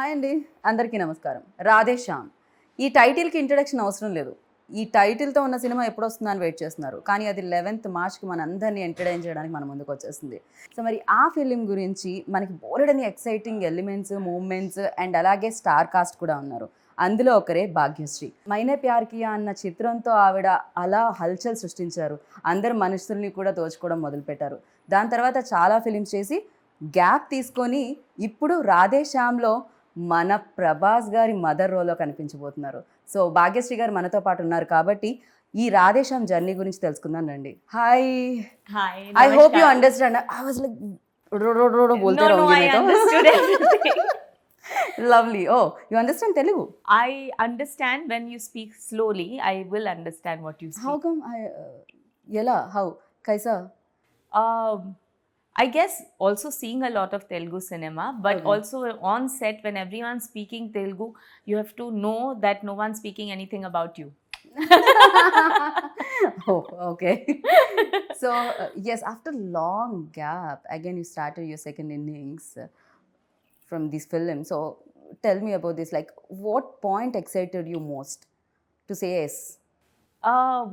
Hi అండి, అందరికీ నమస్కారం. రాధే శ్యామ్. ఈ టైటిల్కి ఇంట్రడక్షన్ అవసరం లేదు. ఈ టైటిల్తో ఉన్న సినిమా ఎప్పుడు వస్తుందని వెయిట్ చేస్తున్నారు, కానీ అది 11th మార్చ్కి మన అందరినీ ఎంటర్టైన్ చేయడానికి మన ముందుకు వచ్చేస్తుంది. సో మరి ఆ ఫిలిం గురించి మనకి బోలెడని ఎక్సైటింగ్ ఎలిమెంట్స్, మూమెంట్స్ అండ్ అలాగే స్టార్ కాస్ట్ కూడా ఉన్నారు. అందులో ఒకరే భాగ్యశ్రీ. మైనే ప్యార్ కియా అన్న చిత్రంతో ఆవిడ అలా హల్చల్ సృష్టించారు. అందరు మనుషుల్ని కూడా దోచుకోవడం మొదలుపెట్టారు. దాని తర్వాత చాలా ఫిలిమ్స్ చేసి గ్యాప్ తీసుకొని ఇప్పుడు రాధే శ్యామ్లో మన ప్రభాస్ గారి మదర్ రోల్లో కనిపించబోతున్నారు. సో భాగ్యశ్రీ గారు మనతో పాటు ఉన్నారు కాబట్టి ఈ రాధే శ్యామ్ జర్నీ గురించి తెలుసుకుందాం రండి. Hi. Hi, I hope you Namaskar. Understand. I was like बोलते No, रहूंगी I मैं तो. understood everything. Lovely. Oh, you understand Telugu? I understand when you speak slowly. I will understand what you speak. How come yela how kaisa? Um, I guess also seeing a lot of Telugu cinema, but Okay. also on set when everyone's speaking Telugu, you have to know that no one's speaking anything about you. Oh, okay. So yes, after long gap again you started your second innings from this film. So tell me about this, like what point excited you most to say yes?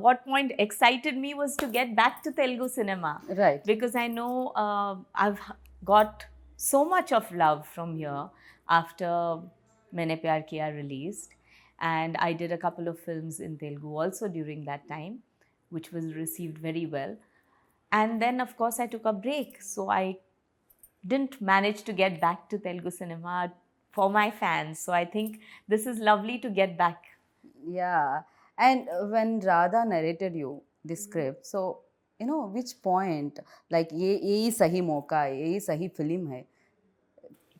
What point excited me was to get back to Telugu cinema. Right. Because I know I've got so much of love from here after Maine Pyar Kiya released, and I did a couple of films in Telugu also during that time, which was received very well. And then of course I took a break, so I didn't manage to get back to Telugu cinema for my fans. So I think this is lovely to get back. Yeah. And when Radha narrated you this script, so you know which point, like ये ही सही मौका है, ये ही सही film है,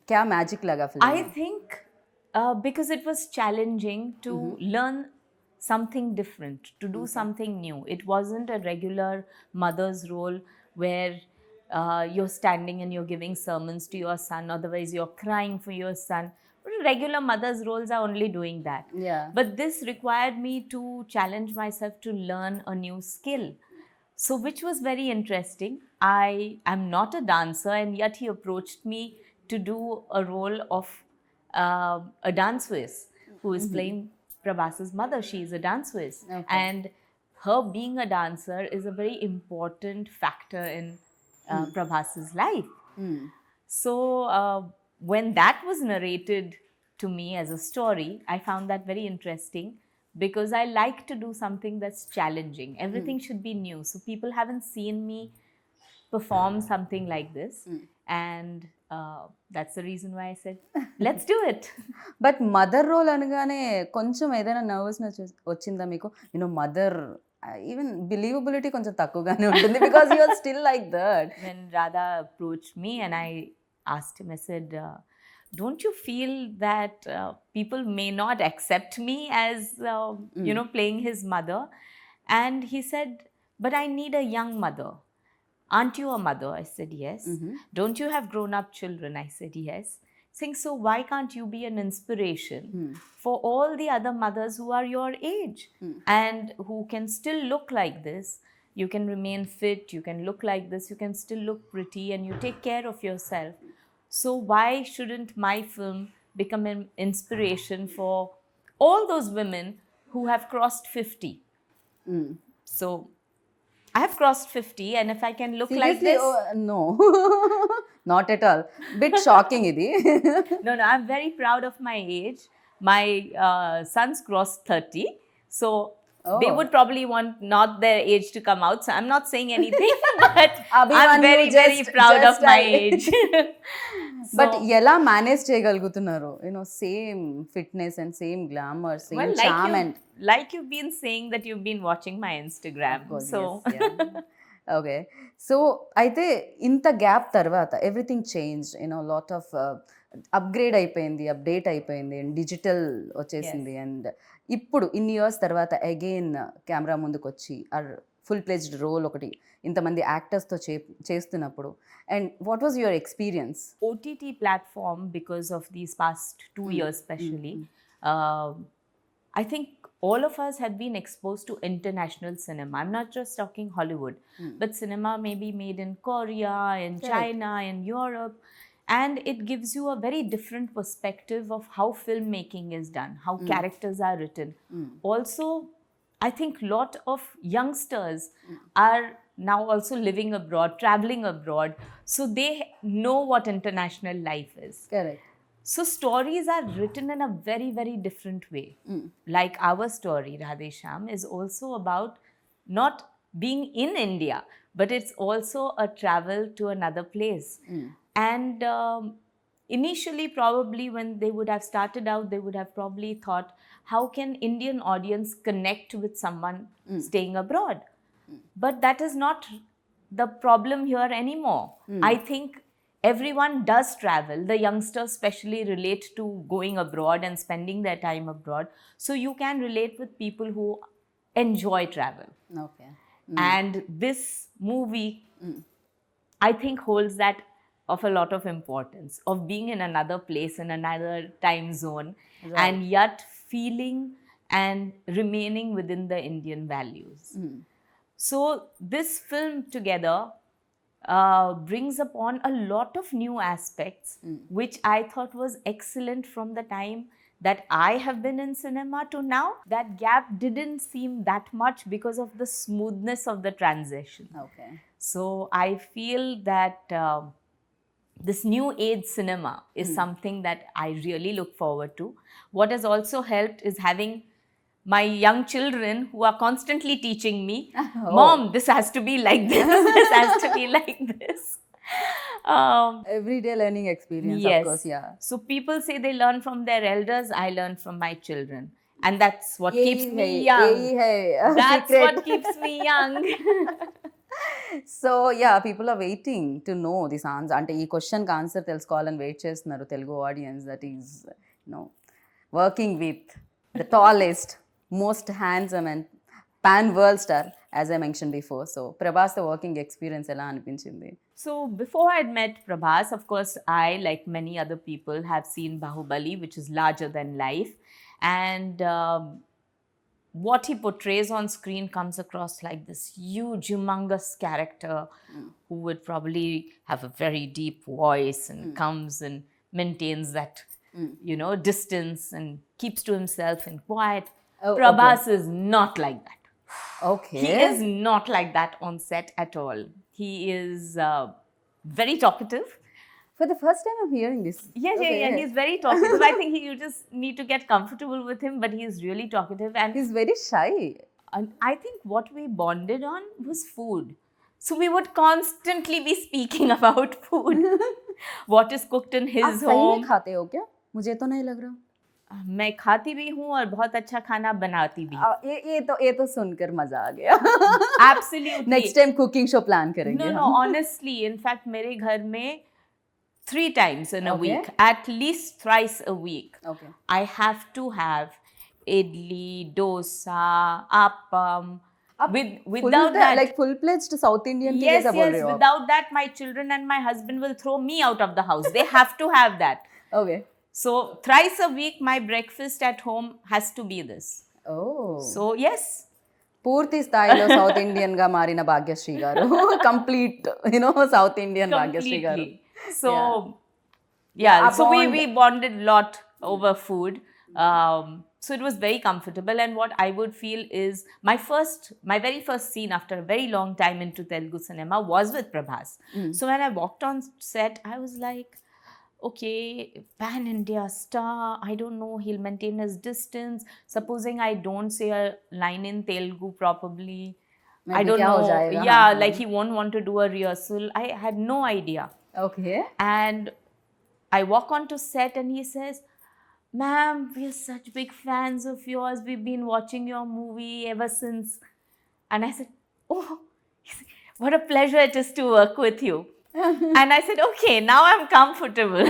क्या magic लगा film I में? think because it was challenging to learn something different, to do something new. It wasn't a regular mother's role where you're standing and you're giving sermons to your son, otherwise you're crying for your son. Regular mother's roles are only doing that. Yeah. But this required me to challenge myself to learn a new skill. So, which was very interesting. I am not a dancer, and yet he approached me to do a role of a dance whiz who is playing Prabhas's mother. She is a dance whiz. Okay. And her being a dancer is a very important factor in Prabhas's life. Hmm. So, when that was narrated to me as a story, I found that very interesting because I like to do something that's challenging. Everything should be new. So, people haven't seen me perform something like this. And that's the reason why I said, let's do it. But mother role అనగానే కొంచెం ఏదైనా nervousness వచ్చిందా మీకు? You know mother even believability కొంచెం తక్కువగానే ఉంటుంది because you are still like that. When Radha approached me and I asked him, I said, don't you feel that people may not accept me as, playing his mother? And he said, but I need a young mother. Aren't you a mother? I said, yes. Don't you have grown up children? I said, yes. Saying, so why can't you be an inspiration for all the other mothers who are your age and who can still look like this? You can remain fit, you can look like this, you can still look pretty, and you take care of yourself. So why shouldn't my film become an inspiration for all those women who have crossed 50? So I have crossed 50, and if I can look like this... no not at all, bit shocking ఇది. No, I'm very proud of my age. My sons crossed 30. So they would probably want not their age to come out. So I'm not saying anything, but I'm very, very proud of my age. But ఎలా manage చేయగలుగుతున్నారు? You know same fitness and same glamour, same charm and like you've been saying that you've been watching my Instagram. So okay. So అయితే ఇంత gap తర్వాత everything change, you know lot of upgrade అయిపోయింది, update అయిపోయింది, digital వచ్చేసింది. And ఇప్పుడు ఇన్ని years తర్వాత again camera ముందుకు వచ్చి ఫుల్ ప్లేజ్డ్ రోల్ ఒకటి ఇంతమంది యాక్టర్స్తో చేస్తున్నప్పుడు, and what was your experience? OTT platform, because of these past 2 years especially, I think all of us have been exposed to international cinema. I'm not just talking Hollywood, but cinema may be made in Korea, in China, in Europe. and it gives you a very different perspective of how filmmaking is done, how characters are written. Also, I think lot of youngsters are now also living abroad, traveling abroad, so they know what international life is. Correct. So stories are written in a very, very different way. Like our story, Radhe Shyam, is also about not being in India, but it's also a travel to another place. And initially, probably when they would have started out, they would have probably thought, how can Indian audience connect with someone staying abroad? But that is not the problem here anymore. I think everyone does travel. The youngsters especially relate to going abroad and spending their time abroad. So you can relate with people who enjoy travel. Okay. And this movie, I think, holds that of a lot of importance, of being in another place, in another time zone, and yet feeling and remaining within the Indian values. So this film together brings upon a lot of new aspects, which I thought was excellent from the time that I have been in cinema to now. That gap didn't seem that much because of the smoothness of the transition. Okay. So I feel that this new age cinema is something that I really look forward to. What has also helped is having my young children who are constantly teaching me, Mom, this has to be like this, this has to be like this. Everyday learning experience, Yes. of course, yeah. So people say they learn from their elders, I learn from my children. And that's what keeps me young. That's Secret. what keeps me young. So yeah people are waiting to know this answer, అంటే ఈ క్వశ్చన్కి answer తెలుసుకోవాలని wait చేస్తున్నారు Telugu audience. That is working with the tallest, most handsome and pan world star, as I mention before. So Prabhas తో working experience ఎలా అనిపించింది? So before I'd met Prabhas, of course, I, like many other people, have seen Bahubali, which is larger than life. And what he portrays on screen comes across like this huge, humongous character who would probably have a very deep voice and comes and maintains that, distance and keeps to himself and quiet. Prabhas is not like that. Okay. He is not like that on set at all. He is very talkative. For the first time I'm hearing this. Yeah. He's very talkative. I think you just need to get comfortable with him, but he's really talkative. And He's very shy. I think what we bonded on was food. So we would constantly be speaking about food. What is cooked in his आप सही में home. खाते हो क्या? मुझे तो नहीं लग रहा. मैं खाती भी हूँ और बहुत अच्छा खाना बनाती भी हूँ. ये तो सुनकर मजा आ गया. Absolutely. Next time cooking show plan करेंगे. No, honestly, in fact, मेरे घर में 3 times in a Okay. week, at least thrice a week, Okay. I have to have idli, dosa, appam. Without that, like full-fledged South Indian के yes, जैसा बोल रहे हो आप. without that, my children and my husband will throw me out of the house. They have to have that. Okay. So thrice a week, my breakfast at home has to be this. Oh. So yes. పూర్తి స్థాయిలో south Indian గా మారిన భాగ్యశ్రీ గారు. Complete south Indian Bhagyashree గారు. Completely. So, yeah, A so bond. we bonded a lot over food. So it was very comfortable. And what I would feel is my very first scene after a very long time into Telugu cinema was with Prabhas. So when I walked on set, I was like, okay, pan-India star, I don't know, he'll maintain his distance. Supposing I don't say a line in Telugu properly, I don't क्या हो know. जाएगा? Yeah, हाँ, like he won't want to do a rehearsal. I had no idea. Okay. And I walk onto set and he says, Ma'am, we're such big fans of yours. We've been watching your movie ever since. And I said, oh, what a pleasure it is to work with you. And I said, okay, now I'm comfortable,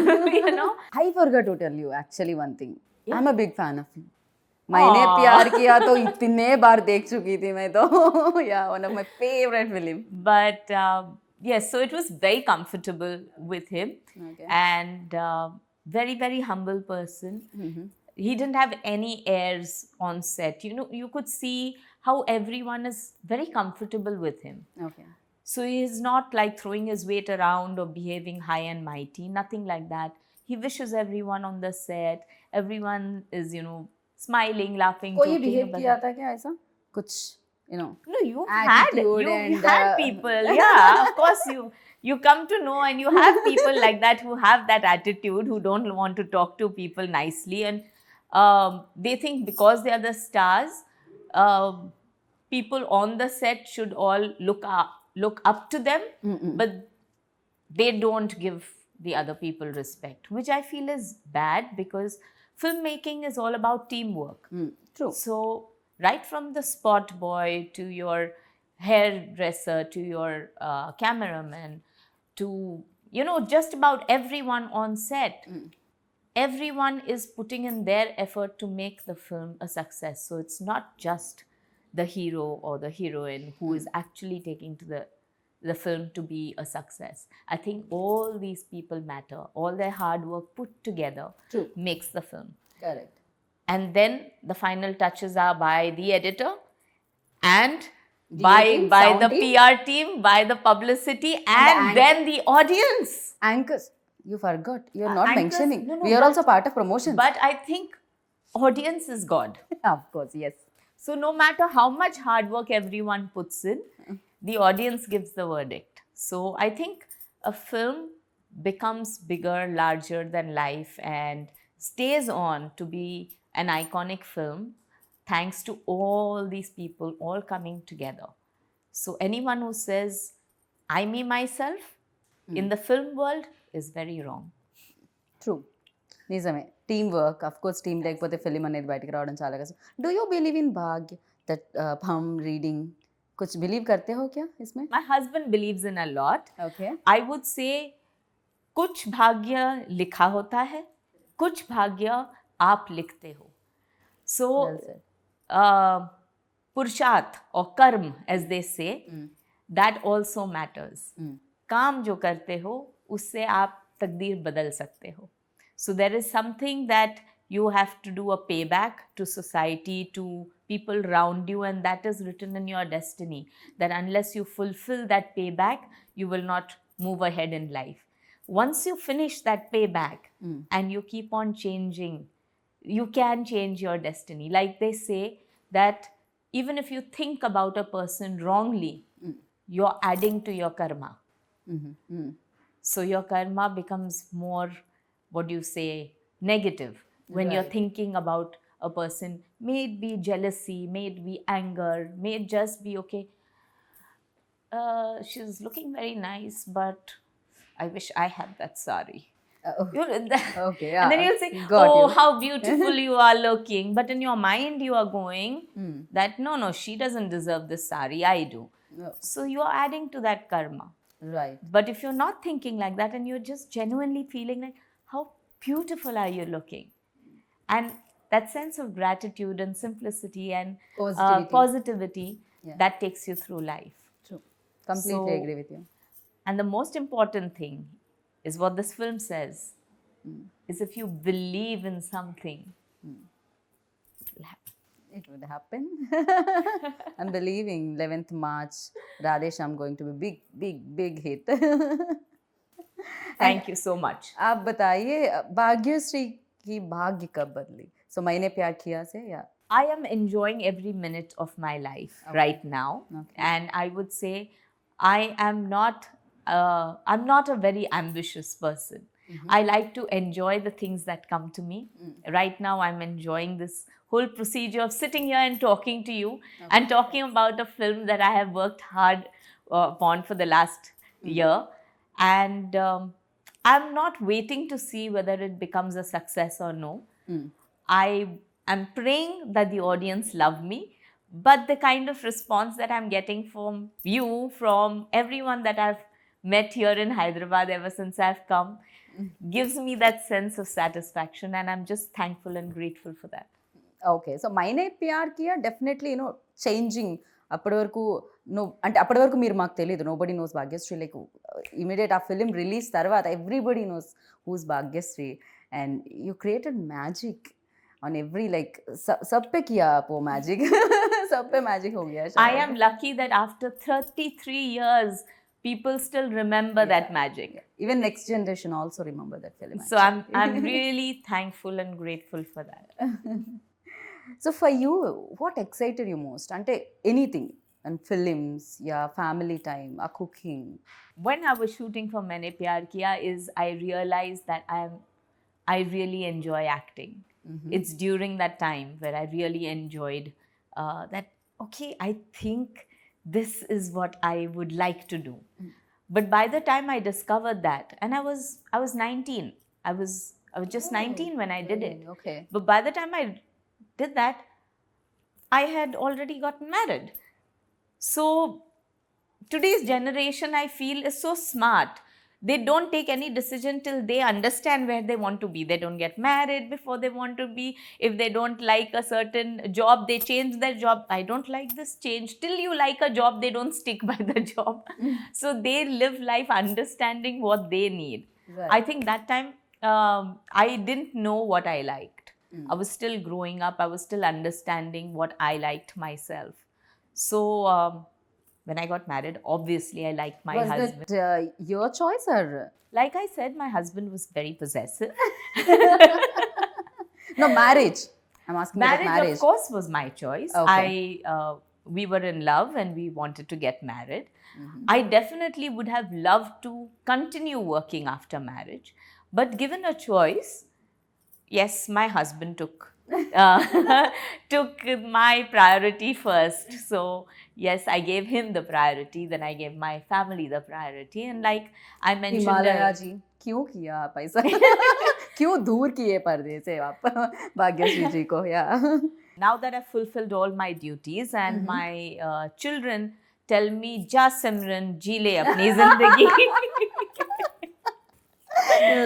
I forgot to tell you actually one thing. I'm a big fan of you. मैंने प्यार किया तो इतने बार देख चुकी थी मैं तो. Yeah, one of my favorite film. But yes, so it was very comfortable with him. Okay. And very, very humble person. He didn't have any airs on set. You could see how everyone is very comfortable with him. Okay. So he is not like throwing his weight around or behaving high and mighty, nothing like that. He wishes everyone on the set, everyone is, smiling, laughing, कोई joking behave about किया it. था क्या ऐसा कुछ No, you've attitude you and had people, yeah, of course you come to know, and you have people like that who have that attitude, who don't want to talk to people nicely, and they think because they are the stars, people on the set should all look up to them, but they don't give the other people respect, which I feel is bad, because filmmaking is all about teamwork. true. So, right from the spot boy to your hairdresser to your cameraman to, just about everyone on set, everyone is putting in their effort to make the film a success. So, it's not just the hero or the heroine who is actually taking to the film to be a success. I think all these people matter. All their hard work put together True. makes the film. Correct. And then the final touches are by the editor and DA team, by sound the team. PR team, by the publicity, and then the audience. Anchors, you forgot. You're not Anchors- mentioning. no, We are but- also part of promotions. But I think audience is God. Of course, yes. So no matter how much hard work everyone puts in, the audience gives the verdict. So I think a film becomes bigger, larger than life, and stays on to be an iconic film thanks to all these people all coming together. So anyone who says, I, me, myself, in the film world is very wrong. True నిజమే team work of course team లేకపోతే film అనేది బయటకు రావడం చాలా కష్టం do you believe इन भाग्य that हम reading कुछ बिलीव करते हो क्या इसमें My husband believes in a lot. Okay I would say कुछ भाग्य लिखा होता है, कुछ भाग्य आप लिखते हो. So, पुरुषार्थ or कर्म, as they say, that also matters. काम जो करते हो उससे आप तकदीर बदल सकते हो. So there is something that you have to do a payback to society, to people around you, and that is written in your destiny, that unless you fulfill that payback, you will not move ahead in life. Once you finish that payback and you keep on changing, you can change your destiny. Like they say that even if you think about a person wrongly, you're adding to your karma. So your karma becomes more, what do you say, negative when you're thinking about a person. May it be jealousy, may it be anger, may it just be, okay, she's looking very nice, but I wish I had that sari. Okay, And then you'll say, got oh, you. how beautiful you are looking. But in your mind, you are going that, no, she doesn't deserve this sari, I do. No. So you are adding to that karma. Right. But if you're not thinking like that and you're just genuinely feeling like, how beautiful are you looking? And that sense of gratitude and simplicity and positivity that takes you through life. True. Completely So- agree with you. And the most important thing is what this film says, is if you believe in something, it will happen. It would happen. I'm believing 11th March, Radhe Shyam going to be big hit. Thank you so much. आप बताइए भाग्यश्री की भाग्य कब बदली सो मैंने प्यार किया से या I am enjoying every minute of my life right now. Okay. And I would say I'm not a very ambitious person. I like to enjoy the things that come to me. Right now, I'm enjoying this whole procedure of sitting here and talking to you and talking about a film that I have worked hard upon for the last year. And I'm not waiting to see whether it becomes a success or no. I am praying that the audience love me, but the kind of response that I'm getting from you, from everyone that I've met here in Hyderabad ever since I've come, gives me that sense of satisfaction, and I'm just thankful and grateful for that. Okay so Maine Pyar Kiya definitely you know changing అప్పటి వరకు అంటే అప్పటి వరకు మీరు మాకు తెలియదు nobody knows Bhagyashree like immediate ఆ film release తర్వాత everybody knows who's Bhagyashree and you created magic on every like sab pe kiya aap wo magic sab pe magic ho gaya I am lucky that after 33 years people still remember that magic. Even next generation also remember that film. So I'm really thankful and grateful for that. So for you, what excited you most? Ante anything, and films, yeah, family time, a cooking. When I was shooting for Maine Pyar Kiya is I realized that I really enjoy acting. It's during that time where I really enjoyed that, okay, I think this is what I would like to do. But by the time I discovered that, and I was 19, I was just 19 when I did it. Okay. But by the time I did that, I had already gotten married. So today's generation, I feel, is so smart. They don't take any decision till they understand where they want to be. They don't get married before they want to be. If they don't like a certain job, they change their job. I don't like this, change. Till you like a job, they don't stick by the job. So they live life understanding what they need. Right. I think that time I didn't know what I liked. I was still growing up. I was still understanding what I liked myself. So when I got married, obviously I liked my husband. Was that your choice or? Like I said, my husband was very possessive. No, marriage. I'm asking about marriage. Of course, was my choice. Okay. We were in love and we wanted to get married. I definitely would have loved to continue working after marriage. But given a choice, yes, my husband took my priority first. So yes, I gave him the priority, then I gave my family the priority. And like I mentioned, Himalaya ji क्यों किया आप ऐसा? क्यों दूर किए पर्दे से आप भाग्यश्री जी को? Yeah. Now that I've fulfilled all my duties and my children tell me, "Ja Simran, ji le apni zindagi."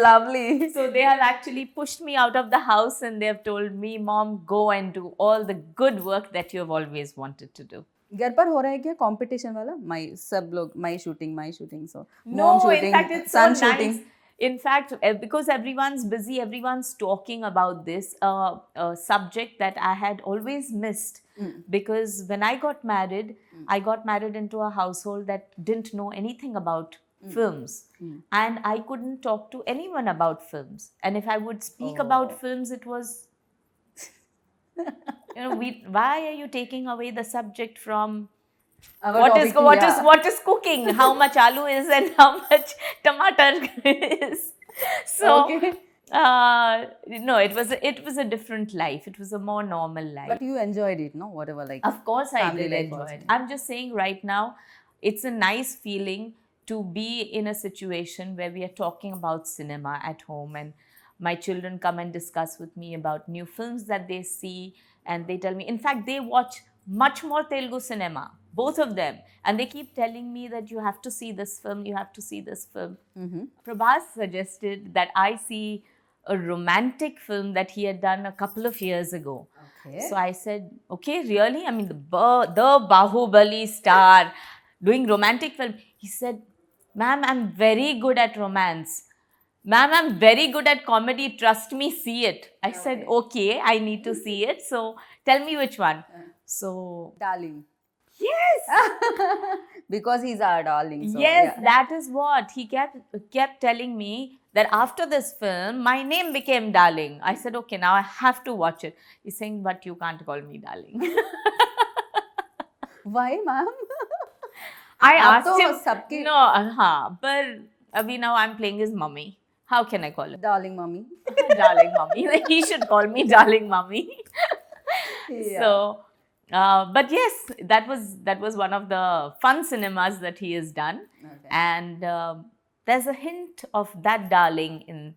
Lovely. So they have actually pushed me out of the house and they have told me, "Mom, go and do all the good work that you have always wanted to do." घर पर हो रहा है क्या competition वाला? सब लोग my shooting, so No, mom shooting, in fact, it's son so shooting. nice. In fact, because everyone's busy, everyone's talking about this subject that I had always missed. Because when I got married into a household that didn't know anything about films. And I couldn't talk to anyone about films. And if I would speak about films, it was, why are you taking away the subject from what is cooking, how much aloo is and how much tomato is. So no, it was a different life. It was a more normal life. But you enjoyed it, no? Whatever, like Of course I family did life enjoy also. it. I'm just saying right now, it's a nice feeling to be in a situation where we are talking about cinema at home and my children come and discuss with me about new films that they see and they tell me, in fact, they watch much more Telugu cinema, both of them, and they keep telling me that you have to see this film, you have to see this film. Prabhas suggested that I see a romantic film that he had done a couple of years ago. Okay. So I said, okay, really? I mean, the Bahubali star doing romantic film. He said, "Ma'am, I'm very good at romance. Ma'am, I'm very good at comedy. Trust me, see it." I said, okay, I need to see it. So tell me which one. So, Darling. yes. Because he's our darling. So, Yes, yeah. that is what. He kept telling me that after this film, my name became Darling. I said, okay, now I have to watch it. He's saying, but you can't call me Darling. Why, ma'am? I आप asked तो him. सबके No, but abhi now I'm playing his mummy. How can I call him? darling mommy. Darling mummy. He should call me Darling mummy. Yeah. So, but yes, that was one of the fun cinemas that he has done. Okay. And there's a hint of that darling in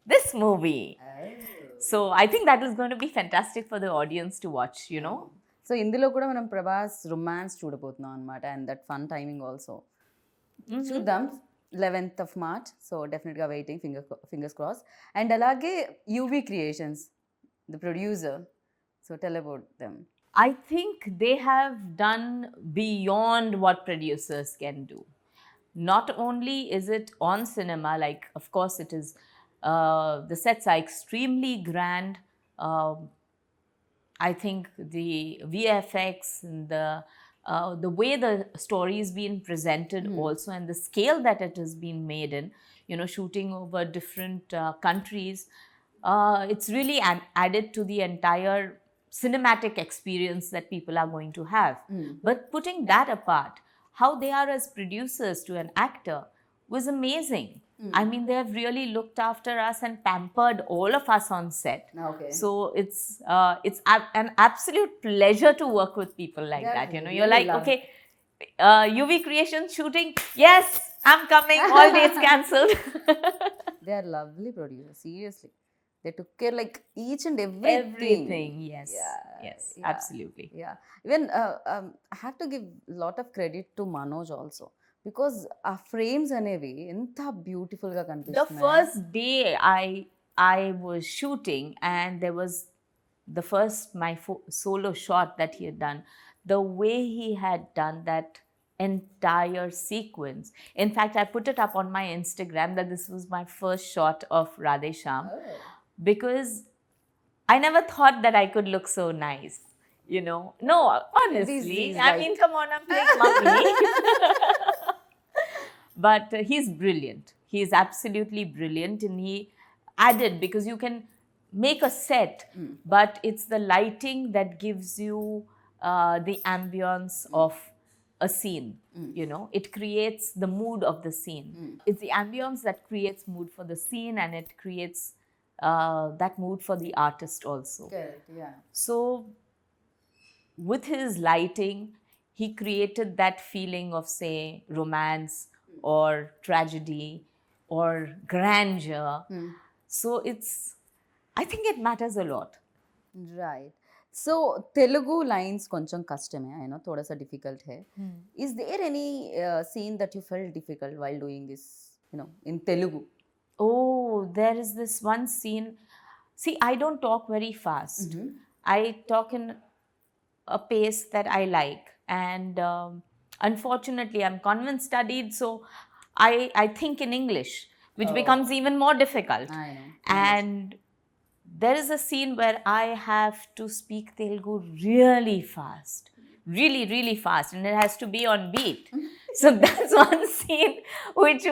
this movie. So I think that is going to be fantastic for the audience to watch, so ఇందులో కూడా మనం Prabhas romance చూడబోతున్నాం అనమాట and that fun timing also చూద్దాం 11th of March. So డెఫినెట్గా waiting fingers cross and అలాగే UV creations the producer so tell about them. I think they have done beyond what producers can do. Not only is it on cinema, like of course it is, the sets are extremely grand. I think the VFX and the the way the story is being presented also, and the scale that it has been made in, shooting over different countries, it's really added to the entire cinematic experience that people are going to have. But putting that apart, how they are as producers to an actor was amazing. I mean, they have really looked after us and pampered all of us on set. Okay. So it's an absolute pleasure to work with people like that. You're Really like, love okay, UV Creation shooting, yes, I'm coming, all dates cancelled. They are lovely producers, seriously. They took care like each and Everything, yes. Yeah, Yes, yeah. absolutely. Yeah. Even I have to give a lot of credit to Manoj also. Because ఆ frames అనేవి ఎంత beautiful గా The కనిపిస్తున్నాయి. first day I was shooting, and there was the first my solo shot that he had done. The way he had done that entire sequence. In fact, I put it up on my Instagram that this was my first shot of Radhe Shyam, because I never thought that I could look so nice. No, honestly. These I mean, come on, I'm playing mummy. But he's brilliant. He's absolutely brilliant, and he added, because you can make a set, but it's the lighting that gives you the ambience of a scene. It creates the mood of the scene. It's the ambience that creates mood for the scene, and it creates that mood for the artist also. Correct, yeah. So with his lighting, he created that feeling of, say, romance or tragedy or grandeur. So I think it matters a lot. Right. So Telugu lines కొంచెం కష్టమే, I know थोड़ा सा difficult है. Is there any scene that you felt difficult while doing this, in Telugu? Oh, there is this one scene. See, I don't talk very fast. I talk in a pace that I like, and unfortunately, I'm convent studied, so I think in English, which becomes even more difficult. I know. And there is a scene where I have to speak Telugu really fast, really, really fast, and it has to be on beat. So that's one scene which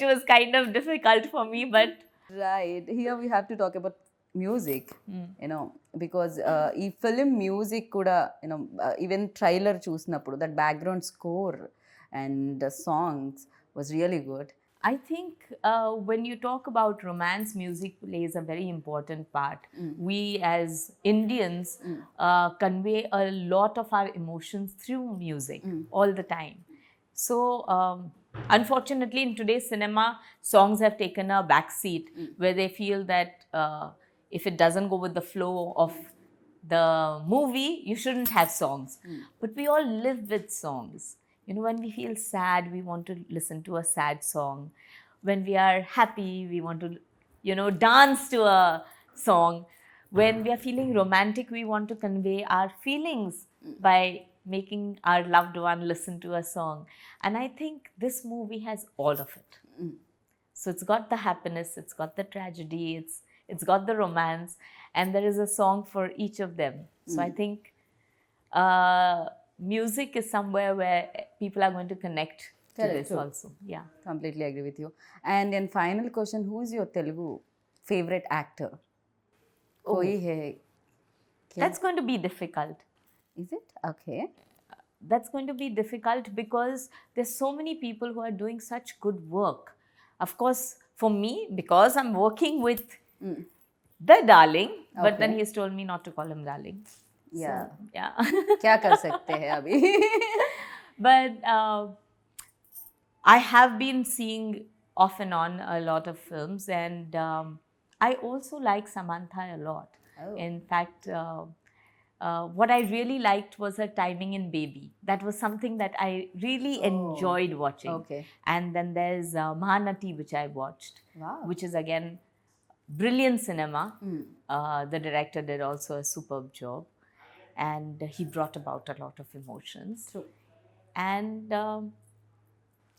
was kind of difficult for me, but Right. Here we have to talk about music, because ఈ film music కూడా even trailer చూసినప్పుడు that background score and songs was really good. I think when you talk about romance, music plays a very important part. We as Indians convey a lot of our emotions through music all the time. So unfortunately, in today's cinema, songs have taken a back seat, where they feel that if it doesn't go with the flow of the movie, you shouldn't have songs. But we all live with songs. When we feel sad, we want to listen to a sad song. When we are happy, we want to, dance to a song. When we are feeling romantic, we want to convey our feelings by making our loved one listen to a song. And I think this movie has all of it. So it's got the happiness, it's got the tragedy, it's got the romance, and there is a song for each of them. So I think music is somewhere where people are going to connect to this also. Yeah. Completely agree with you. And then final question, who is your Telugu favorite actor? Koi hai? That's going to be difficult. Is it? Okay. That's going to be difficult because there's so many people who are doing such good work. Of course, for me, because I'm working with the darling, but then he's told me not to call him darling. Yeah. So, yeah. क्या कर सकते हैं अभी? But I have been seeing off and on a lot of films, and I also like Samantha a lot. In fact, what I really liked was her timing in Baby. That was something that I really enjoyed watching. Okay. And then there's Mahanati, which I watched, which is again brilliant cinema. The director did also a superb job, and he brought about a lot of emotions. True. And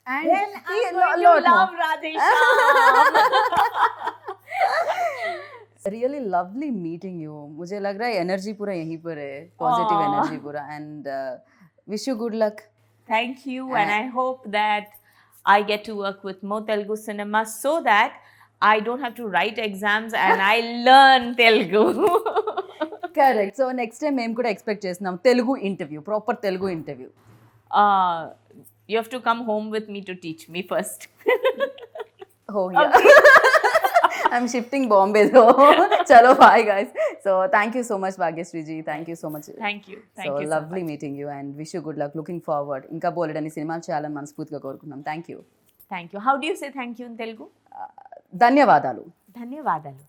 And then I'm going to love Radhe Shyam. Really lovely meeting you. मुझे लग रहा है energy पूरा यहीं पर है, positive energy पूरा. And wish you good luck. Thank you, and I hope that I get to work with more Telugu cinema so that I don't have to write exams and I learn Telugu. Correct. So next time మేము కూడా expect చేస్తున్నాం Telugu interview, proper Telugu interview. You have to come home with me to teach me first. Oh yeah. I'm shifting Bombay though. Chalo, bye guys. So thank you so much Bhagyasree ji. Thank you so much. Thank you. Thank So you lovely so much. meeting you and wish you good luck. Looking forward. ఇంకా బోలెడని సినిమాలు చేయాలని మనస్ఫూర్తిగా కోరుకున్నాం. Thank you. Thank you. How do you say thank you in Telugu? ధన్యవాదాలు. ధన్యవాదాలు.